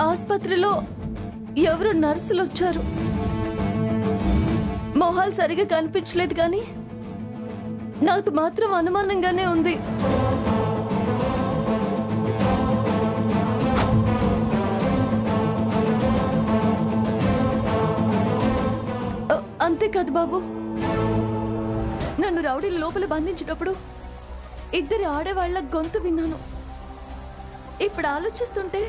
ఆసుపత్రిలో ఎవరు నర్సులు వచ్చారు. మొహాలు సరిగా కనిపించలేదు కానీ నాకు మాత్రం అనుమానంగానే ఉంది. అంతేకాదు బాబు, నన్ను రౌడీలు లోపల బంధించినప్పుడు ఇద్దరి ఆడవాళ్ల గొంతు విన్నాను. ఇప్పుడు ఆలోచిస్తుంటే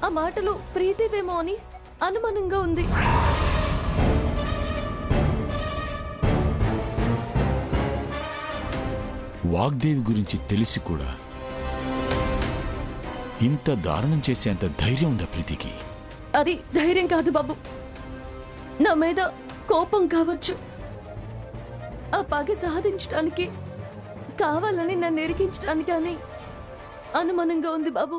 ఆ మాటలు ప్రీతివేమో అని అనుమానంగా ఉంది. వాగ్దేవి గురించి తెలిసి కూడా ఇంత దారుణం చేసేంత ధైర్యం ఉందా ప్రీతికి? అది ధైర్యం కాదు బాబు, నా మీద కోపం కావచ్చు. ఆ పగ సాధించడానికి కావాలని నన్ను ఎరిగించడానికి అని అనుమానంగా ఉంది బాబు.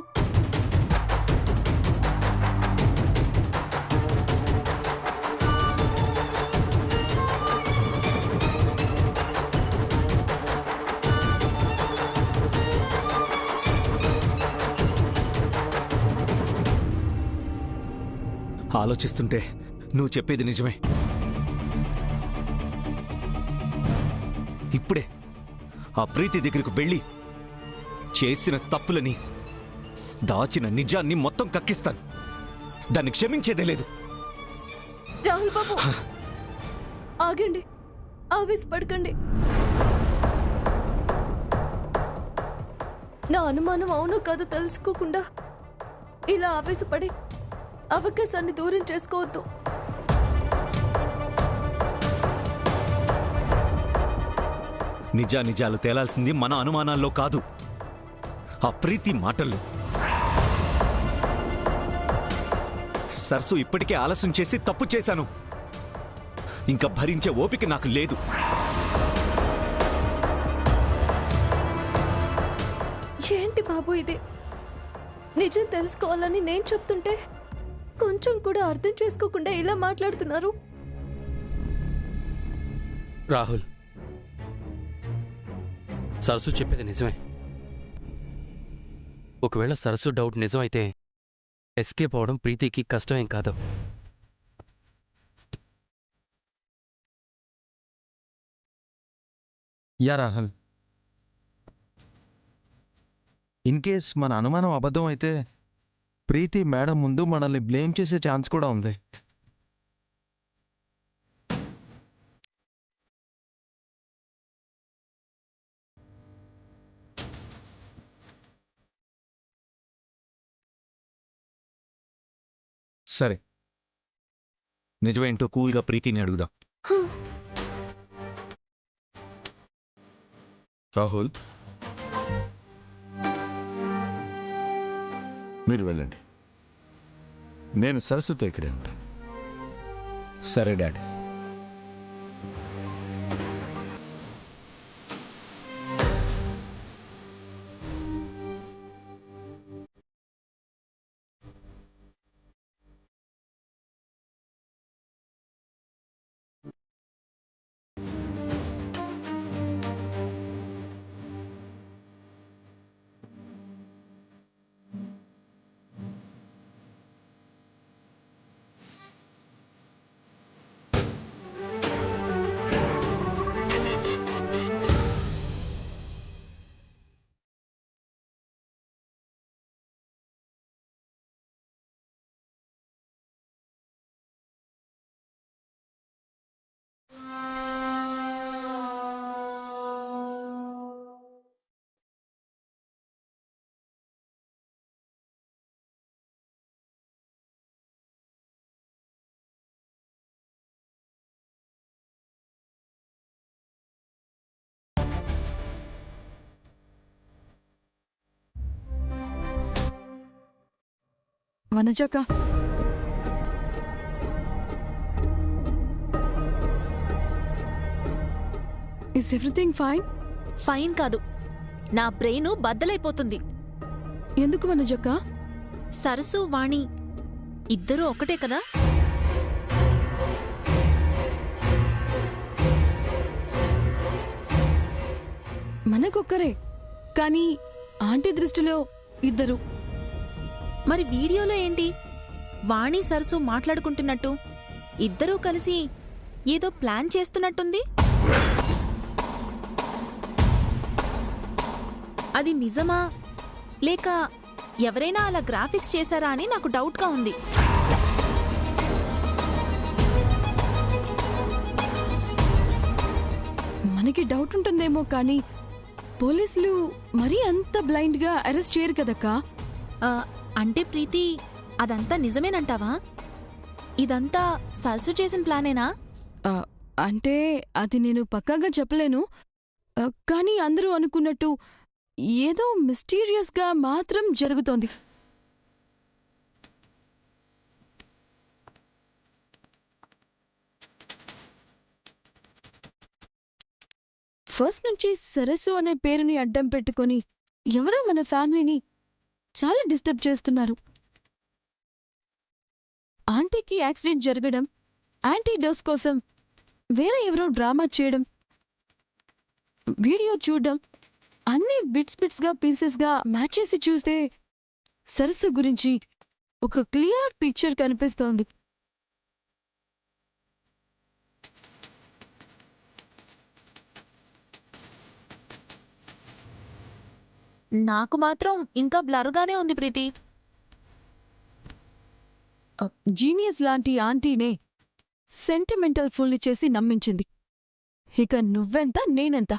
ఆలోచిస్తుంటే నువ్వు చెప్పేది నిజమే. ఇప్పుడే ఆ ప్రీతి దగ్గరకు వెళ్ళి చేసిన తప్పులని, దాచిన నిజాన్ని మొత్తం కక్కిస్తాను. దాన్ని క్షమించేదే లేదు. రాహుల్ బాబు ఆగండి, ఆవేశపడకండి. నా అనుమానం అవునో కాదో తెలుసుకోకుండా ఇలా ఆవేశపడి అవకాశాన్ని దూరం చేసుకోవద్దు. నిజాలు తేలాల్సింది మన అనుమానాల్లో కాదు, ఆ ప్రీతి మాటల్లో. సరసు ఇప్పటికే ఆలస్యం చేసి తప్పు చేశాను. ఇంకా భరించే ఓపిక నాకు లేదు. ఏంటి బాబు ఇది? నిజం తెలుసుకోవాలని నేను చెప్తుంటే కొంచెం కూడా అర్థం చేసుకోకుండా ఇలా మాట్లాడుతున్నారు. రాహుల్, సరస్సు చెప్పేది నిజమే. ఒకవేళ సరస్సు డౌట్ నిజమైతే ఎస్కేప్ అవడం ప్రీతికి కష్టమేం కాదు. యా రాహుల్, ఇన్ కేస్ మన అనుమానం అబద్ధం అయితే ప్రీతి మేడం ముందు మనల్ని బ్లేమ్ చేసే ఛాన్స్ కూడా ఉంది. సరే, నిజమేంటో కూల్గా ప్రీతిని అడుగుదాం. రాహుల్, మీరు వెళ్ళండి. నేను సరస్సుతో ఇక్కడే ఉంటాను. సరే డాడీ. వనజక్క, ఇస్ ఎవ్రీథింగ్ ఫైన్? ఫైన్ కాదు, నా బ్రెయిన్ బద్దలైపోతుంది. ఎందుకు వనజక్క? సరసు వాణి ఇద్దరూ ఒకటే కదా? మనకొక్కరే, కానీ ఆంటీ దృష్టిలో ఇద్దరు. మరి వీడియోలో ఏంటి వాణి సరసు మాట్లాడుకుంటున్నట్టు ఇద్దరూ కలిసి ఏదో ప్లాన్ చేస్తున్నట్టుంది. అది నిజమా లేక ఎవరైనా అలా గ్రాఫిక్స్ చేశారా అని నాకు డౌట్గా ఉంది. మనకి డౌట్ ఉంటుందేమో కానీ పోలీసులు మరీ అంత బ్లైండ్గా అరెస్ట్ చేయరు కదక్కా. అంటే ప్రీతి అదంతా నిజమేనంటావా? ఇదంతా సరసు చేసిన ప్లానేనా? అంటే అది నేను పక్కాగా చెప్పలేను, కానీ అందరూ అనుకున్నట్టు ఏదో మిస్టీరియస్గా మాత్రం జరుగుతోంది. ఫస్ట్ నుంచి సరస్సు అనే పేరుని అడ్డం పెట్టుకొని ఎవరో మన ఫ్యామిలీని చాలా డిస్టర్బ్ చేస్తున్నారు. ఆంటీకి యాక్సిడెంట్ జరగడం, యాంటీ డోస్ కోసం వేరే ఎవరో డ్రామా చేయడం, వీడియో చూడడం, అన్ని బిట్స్గా పీసెస్గా మ్యాచ్ చేసి చూస్తే సరస్సు గురించి ఒక క్లియర్ పిక్చర్ కనిపిస్తోంది. నాకు మాత్రం ఇంకా బ్లర్గానే ఉంది ప్రీతి. జీనియస్ లాంటి ఆంటీనే సెంటిమెంటల్ ఫుల్ని చేసి నమ్మించింది. ఇక నువ్వెంత నేనెంత?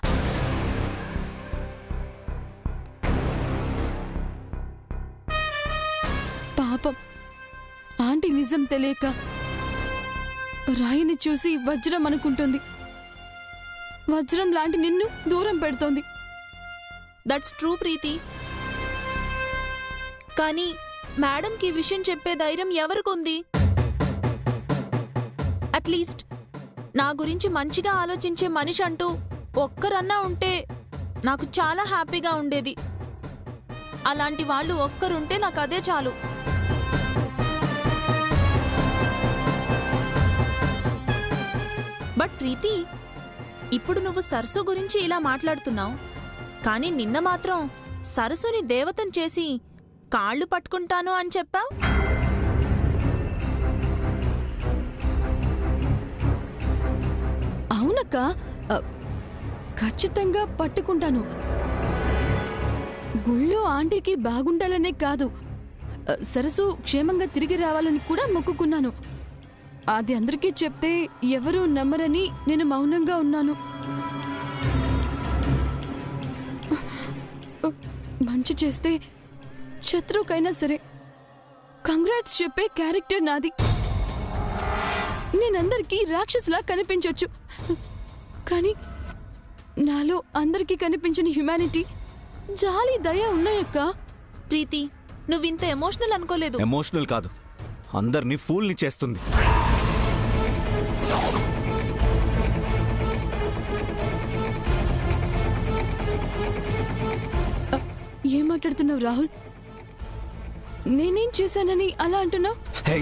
పాపం ఆంటీ నిజం తెలియక రాయిని చూసి వజ్రం అనుకుంటుంది. వజ్రం లాంటి నిన్ను దూరం పెడుతోంది. దట్స్ ట్రూ ప్రీతి. కానీ మేడంకి విషయం చెప్పే ధైర్యం ఎవరికుంది? అట్లీస్ట్ నా గురించి మంచిగా ఆలోచించే మనిషి అంటూ ఒక్కరన్నా ఉంటే నాకు చాలా హ్యాపీగా ఉండేది. అలాంటి వాళ్ళు ఒక్కరుంటే నాకు అదే చాలు. బట్ ప్రీతి, ఇప్పుడు నువ్వు సరసు గురించి ఇలా మాట్లాడుతున్నావు, కానీ నిన్న మాత్రం సరసుని దేవతం చేసి కాళ్ళు పట్టుకుంటాను అని చెప్పావు. అవునక్క, ఖచ్చితంగా పట్టుకుంటాను. గుళ్ళో ఆంటీకి బాగుండాలనే కాదు, సరసు క్షేమంగా తిరిగి రావాలని కూడా మొక్కుకున్నాను. అది అందరికీ చెప్తే ఎవరూ నమ్మరని నేను మౌనంగా ఉన్నాను. మంచి చేస్తే శత్రువుకైనా సరే కంగ్రాట్స్ చెప్పే క్యారెక్టర్ నాది. నేనందరికీ రాక్షసులా కనిపించొచ్చు, కానీ నాలో అందరికీ కనిపించిన హ్యుమానిటీ, జాలి, దయ ఉన్నాయక్క. ప్రీతి, నువ్వింత ఎమోషనల్ అనుకోలేదు. ఎమోషనల్ కాదు, అందరినీ ఫూల్ని చేస్తుంది. ఏం మాట్లాడుతున్నావు రాహుల్? నేనేం చేశానని అలా అంటున్నావు? హే,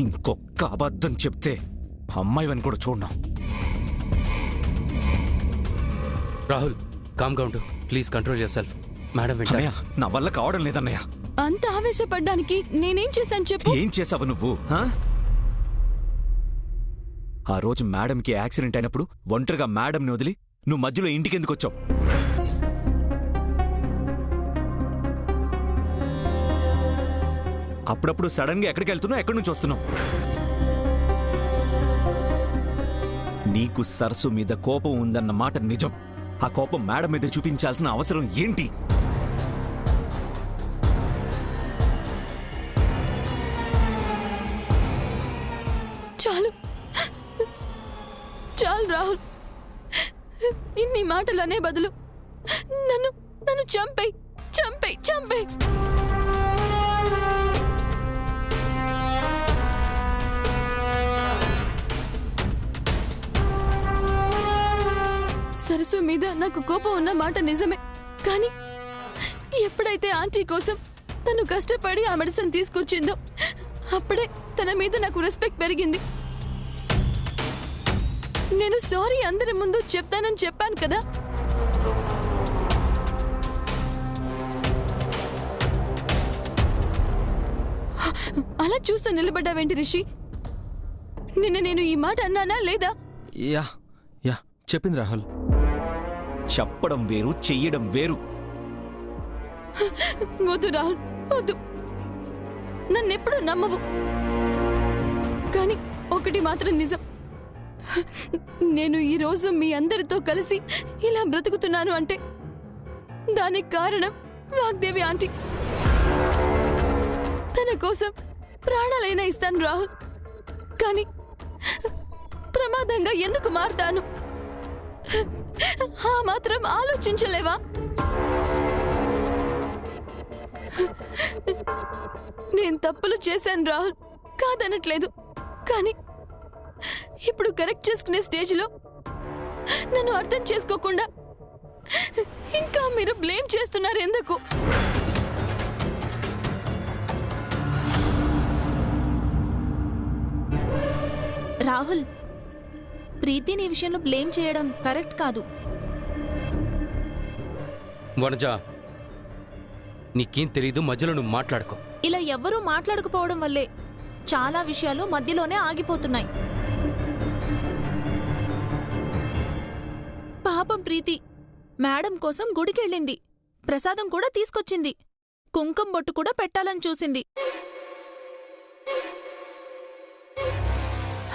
ఇంకొక్క అబద్ధం చెప్తే అమ్మాయివని కూడా చూడను. రాహుల్, కామ్గా ఉండు please, control your self. Madam అన్నయ్య, నా వల్ల కావడం లేదన్నయ్య. అంత ఆవేశపడ్డానికి నేనేం చేశాను చెప్పు? ఏం చేసావు నువ్వు? ఆ రోజు మేడంకి యాక్సిడెంట్ అయినప్పుడు ఒంటరిగా మేడంని వదిలి నువ్వు మధ్యలో ఇంటికి ఎందుకు వచ్చావు? అప్పుడప్పుడు సడన్ గా ఎక్కడికి వెళ్తున్నావు, ఎక్కడి నుంచి వస్తున్నావు? నీకు సరసు మీద కోపం ఉందన్న మాట నిజం. ఆ కోపం మేడం మీద చూపించాల్సిన అవసరం ఏంటి? చాలు చాలు రాహుల్, ఇన్ని మాటలనే బదులు నన్ను నన్ను చంపేయ్ చంపేయ్ చంపేయ్. సరసు మీద నాకు కోపం ఉన్న మాట నిజమే, కానీ ఎప్పుడైతే ఆంటీ కోసం తను కష్టపడి ఆ మెడిసిన్ తీసుకొచ్చిందో అప్పుడే తన మీద నాకు రెస్పెక్ట్ పెరిగింది. నేను సారీ అందరి ముందు చెప్తానని చెప్పాను కదా. అలా చూస్తూ నిలబడ్డావేంటి రిషి? నిన్న నేను ఈ మాట అన్నానా లేదా? యా యా చెప్పింది రాహుల్. చెప్పడం వేరు, చెయ్యడం వేరు. వద్దు రాహుల్, వద్దు. నన్నెప్పుడు నమ్మవు. కానీ ఒకటి మాత్రం నిజం, నేను ఈరోజు మీ అందరితో కలిసి ఇలా బ్రతుకుతున్నాను అంటే దానికి కారణం వాగ్దేవి ఆంటీ. తన కోసం ప్రాణాలైనా ఇస్తాను రాహుల్, కానీ ప్రమాదంగా ఎందుకు మారతాను? ఆ మాత్రం ఆలోచించలేవా? నేను తప్పులు చేశాను రాహుల్, కాదనట్లేదు. కానీ ఇప్పుడు కరెక్ట్ చేసుకునే స్టేజ్లో నన్ను అర్థం చేసుకోకుండా ఇంకా మీరు బ్లేమ్ చేస్తున్నారు ఎందుకు? రాహుల్, ప్రీతిని ఈ విషయంలో బ్లేమ్ చేయడం కరెక్ట్ కాదు. వనజ, నీకేం తెలీదు, మధ్యలో నువ్వు మాట్లాడుకో. ఇలా ఎవ్వరూ మాట్లాడకపోవడం వల్లే చాలా విషయాలు మధ్యలోనే ఆగిపోతున్నాయి. పాపం ప్రీతి మేడం కోసం గుడికెళ్ళింది, ప్రసాదం కూడా తీసుకొచ్చింది, కుంకుమ బొట్టు కూడా పెట్టాలని చూసింది.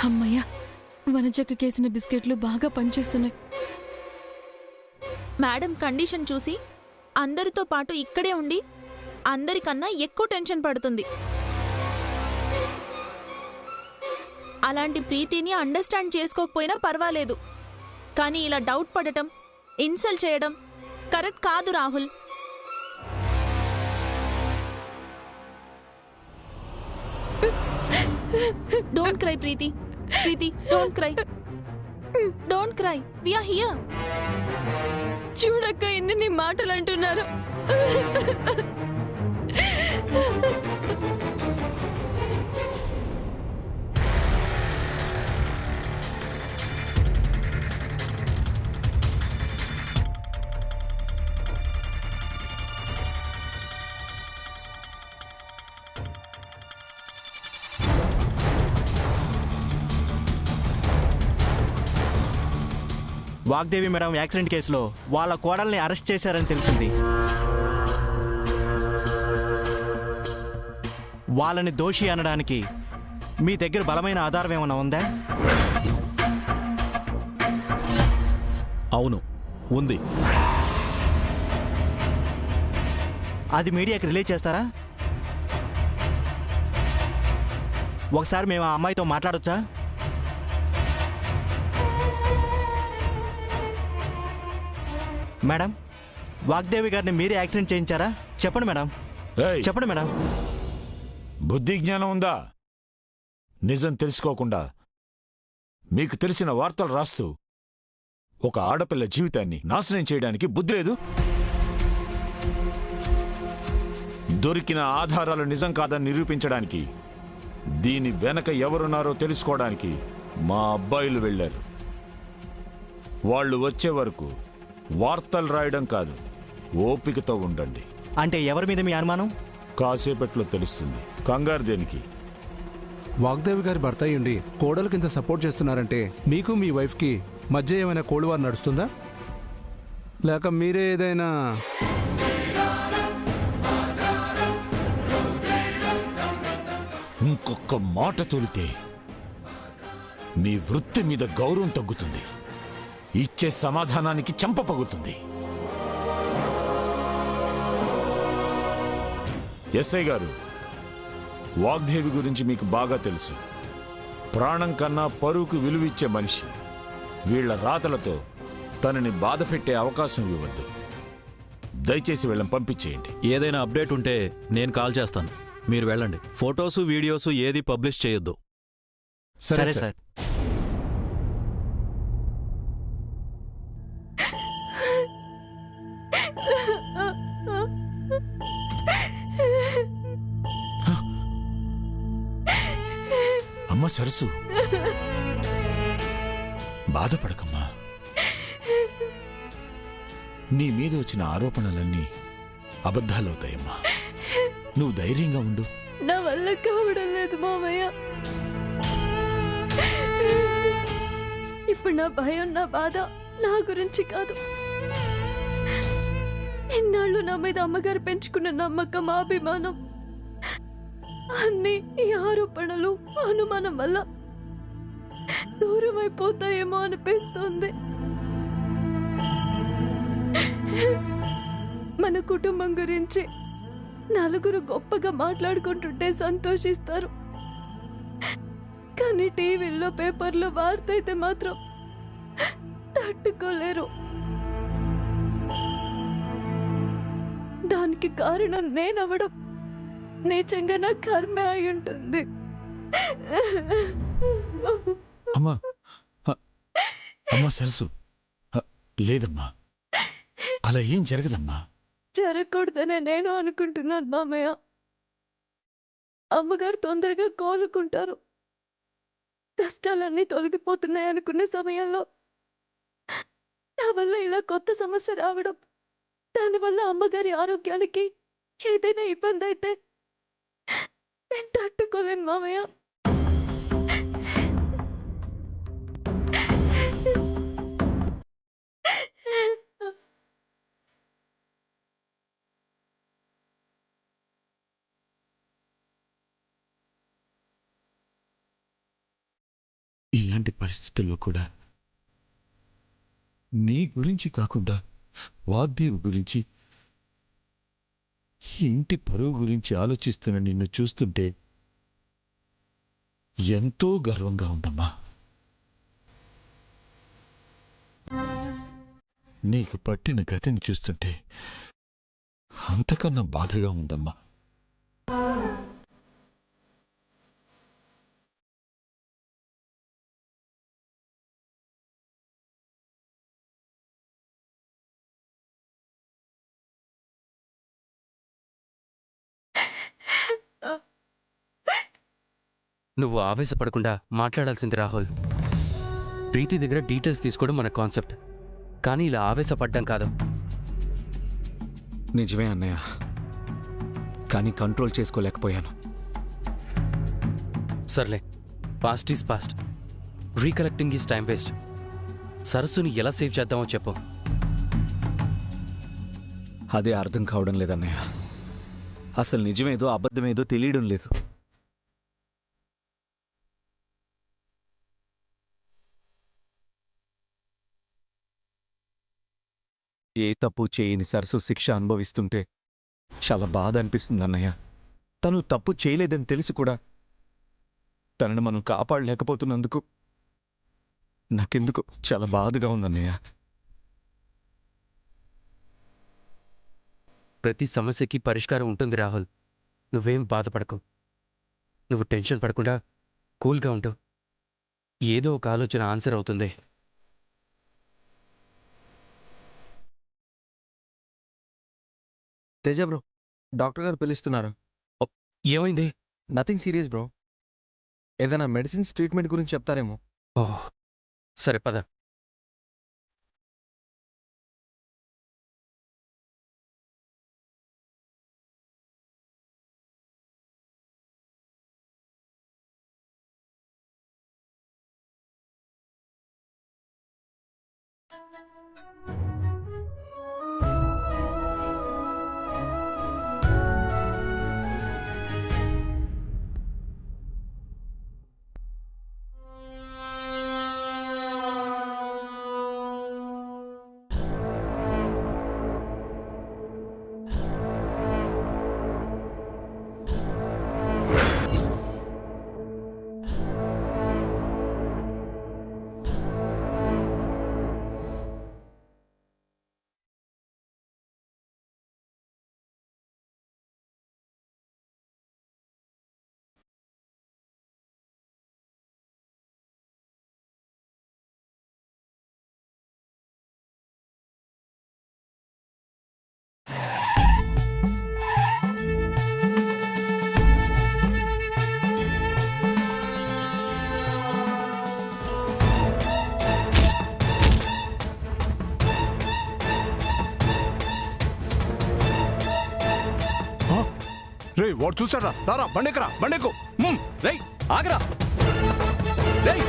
అమ్మయ్య, వనజక్క కేసిన బిస్కెట్లు బాగా పనిచేస్తున్నాయి. మేడం కండిషన్ చూసి అందరితో పాటు ఇక్కడే ఉండి అందరికన్నా ఎక్కువ టెన్షన్ పడుతుంది. అలాంటి ప్రీతిని అండర్స్టాండ్ చేసుకోకపోయినా పర్వాలేదు, కానీ ఇలా డౌట్ పడటం, ఇన్సల్ట్ చేయడం కరెక్ట్ కాదు Rahul. Don't cry Preethi. Preethi, don't cry. Don't cry, we are here. చూడక్క ఎన్ని మాటలు అంటున్నారు. వాగ్దేవి మేడం యాక్సిడెంట్ కేసులో వాళ్ళ కోడల్ని అరెస్ట్ చేశారని తెలిసింది. వాళ్ళని దోషి అనడానికి మీ దగ్గర బలమైన ఆధారం ఏమైనా ఉందా? అవును, ఉంది. అది మీడియాకి రిలీజ్ చేస్తారా? ఒకసారి మేము ఆ అమ్మాయితో మాట్లాడొచ్చా? మేడం, వాగ్దేవి గారిని మీరే యాక్సిడెంట్ చేయించారా? చెప్పండి మేడం, చెప్పండి మేడం. బుద్ధి జ్ఞానం ఉందా? నిజం తెలుసుకోకుండా మీకు తెలిసిన వార్తలు రాస్తూ ఒక ఆడపిల్ల జీవితాన్ని నాశనం చేయడానికి బుద్ధి లేదు? దొరికిన ఆధారాలు నిజం కాదని నిరూపించడానికి, దీని వెనక ఎవరున్నారో తెలుసుకోవడానికి మా అబ్బాయిలు వెళ్ళారు. వాళ్ళు వచ్చే వరకు వార్తలు రాయడం కాదు, ఓపికతో ఉండండి. అంటే ఎవరి మీద మీ అనుమానం? కాసేపట్లో తెలుస్తుంది. కంగారు దేనికి? వాగ్దేవి గారి భర్త అయ్యుండి కోడలకి ఇంత సపోర్ట్ చేస్తున్నారంటే మీకు మీ వైఫ్కి మధ్య ఏమైనా కోడివారు నడుస్తుందా? లేక మీరే ఏదైనా? ఇంకొక మాట తోలితే మీ వృత్తి మీద గౌరవం తగ్గుతుంది, ఇచ్చే సమాధానానికి చెంప పగుతుంది. ఎస్ఐ గారు, వాగ్దేవి గురించి మీకు బాగా తెలుసు. ప్రాణం కన్నా పరువుకు విలువిచ్చే మనిషి. వీళ్ల రాతలతో తనని బాధ పెట్టే అవకాశం ఇవ్వద్దు. దయచేసి వీళ్ళని పంపించేయండి. ఏదైనా అప్డేట్ ఉంటే నేను కాల్ చేస్తాను, మీరు వెళ్ళండి. ఫొటోసు వీడియోసు ఏది పబ్లిష్ చేయొద్దు. సరే సార్. అమ్మ సరసు, బాధపడకమ్మా. నీ మీద వచ్చిన ఆరోపణలన్నీ అబద్ధాలవుతాయమ్మా. నువ్వు ధైర్యంగా ఉండు. నా వల్ల కావడం లేదు మామయ్య. ఇప్పుడు నా భయం, నా బాధ నా గురించి కాదు. ఇన్నాళ్ళు నా మీద అమ్మగారు పెంచుకున్న నమ్మకం, అభిమానం అన్నీ ఈ ఆరోపణలు, అనుమానం వల్ల దూరం అయిపోతాయేమో అనిపిస్తుంది. మన కుటుంబం గురించి నలుగురు గొప్పగా మాట్లాడుకుంటుంటే సంతోషిస్తారు, కానీ టీవీల్లో, పేపర్లో వార్త అయితే మాత్రం తట్టుకోలేరు. దానికి కారణం నేనవడం నిజంగా నా కర్మ అయి ఉంటుంది. అమ్మా అమ్మా సరసు, లేదమ్మా, అలా ఏం జరగదమ్మా. జరగకూడదనే నేను అనుకుంటున్నాను మామయ్య. అమ్మగారు తొందరగా కోలుకుంటారు, కష్టాలన్నీ తొలగిపోతున్నాయి అనుకునే సమయంలో నా వల్ల ఇలా కొత్త సమస్య రావడం, దానివల్ల అమ్మగారి ఆరోగ్యానికి ఏదైనా ఇబ్బంది అయితే నేను తట్టుకోలేను మామయ్య. ఇలాంటి పరిస్థితుల్లో కూడా నీ గురించి కాకుండా వాగ్దేవి గురించి, ఇంటి పరువు గురించి ఆలోచిస్తున్న నిన్ను చూస్తుంటే ఎంతో గర్వంగా ఉందమ్మా. నీకు పట్టిన గతిని చూస్తుంటే అంతకన్నా బాధగా ఉందమ్మా. నువ్వు ఆవేశపడకుండా మాట్లాడాల్సింది రాహుల్. ప్రీతి దగ్గర డీటెయిల్స్ తీసుకోవడం మన కాన్సెప్ట్, కానీ ఇలా ఆవేశపడ్డం కాదు. నిజమే అన్నయ్య, కానీ కంట్రోల్ చేసుకోలేకపోయాను. సర్లే, past is past, recollecting is time waste. సరస్సుని ఎలా సేవ్ చేద్దామో చెప్పు. అదే అర్థం కావడం లేదన్నయ్య. అసలు నిజమేదో అబద్ధమేదో తెలియడం లేదు. ఏ తప్పు చేయని సరస్సు శిక్ష అనుభవిస్తుంటే చాలా బాధ అనిపిస్తుంది అన్నయ్య. తను తప్పు చేయలేదని తెలిసి కూడా తనను మనం కాపాడలేకపోతున్నందుకు నాకెందుకు చాలా బాధగా ఉందన్నయ్య. ప్రతి సమస్యకి పరిష్కారం ఉంటుంది రాహుల్. నువ్వేం బాధపడకు. నువ్వు టెన్షన్ పడకుండా కూల్గా ఉంటు. ఏదో ఒక ఆలోచన ఆన్సర్ అవుతుంది. తేజ బ్రో, డాక్టర్ గారు పిలుస్తున్నారు. ఏమైంది? Nothing serious bro. ఏదైనా మెడిసిన్స్ ట్రీట్మెంట్ గురించి చెప్తారేమో. ఓహ్, సరే పద. రే వాడు చూస్తాడా? రారా బండెక్కరా, బండెక్కు. రేయ్ ఆగరా. రేయ్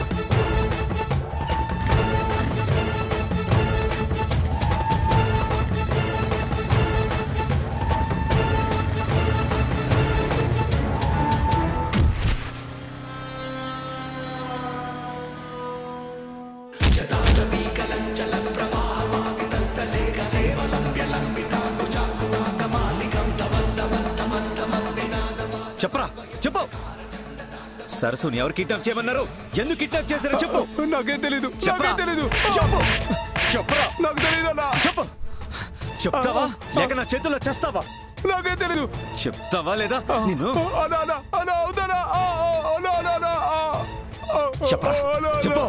చెప్పరా, చెప్పు. సరస్సుని ఎవరు కిడ్నాప్ చేయమన్నారు? ఎందుకు కిడ్నాప్ చేశారో చెప్పు. నాకేం తెలీదు, చెప్పరా. నాకేం తెలీదు. చెప్పు, చెప్పరా. నాకు తెలీదు అన్నా. చెప్పు. చెప్తావా లేక నా చేతుల్లో చేస్తావా? నాకేం తెలీదు. చెప్తావా లేదా? నిన్ను అన్నా అన్నా అన్నా అవుతానా? చెప్పరా, చెప్పు.